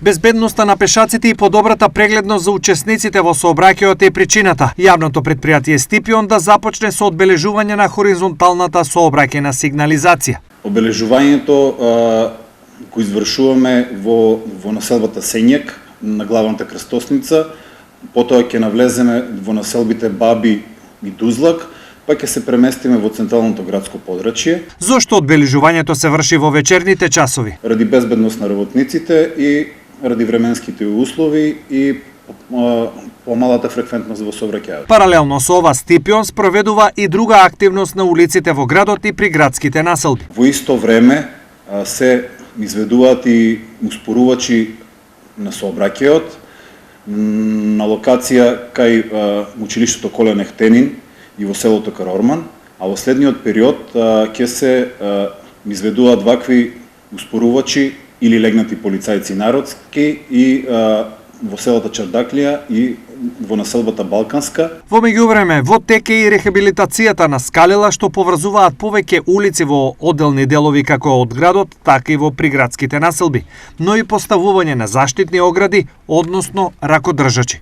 Безбедноста на пешаците и подобрата прегледност за учесниците во сообраќајот е причината. Јавното предпријатие Стипион да започне со одбележување на хоризонталната сообраќајна сигнализација. Обележувањето го извршуваме во населбата Сењак на главната крстосница, потоа ќе навлеземе во населбите Баби и Дузлак, па ќе се преместиме во централното градско подрачје. Зошто одбележувањето се врши во вечерните часови? Ради безбедност на работниците и ради временските услови и помалата фреквентност во сообраќајот. Паралелно со ова, Стипион спроведува и друга активност на улиците во градот и при градските населби. Во исто време се изведуваат и успорувачи на сообраќајот на локација кај училиштето Колен Ехтенин и во селото Карорман, а во следниот период ќе се изведуваат вакви успорувачи или легнати полицајци народски и во селото Чардаклија и во населбата Балканска. Во меѓувреме, во тек е и рехабилитацијата на скалела што поврзуваат повеќе улици во одделни делови како од градот, така и во приградските населби, но и поставување на заштитни огради, односно ракодржачи.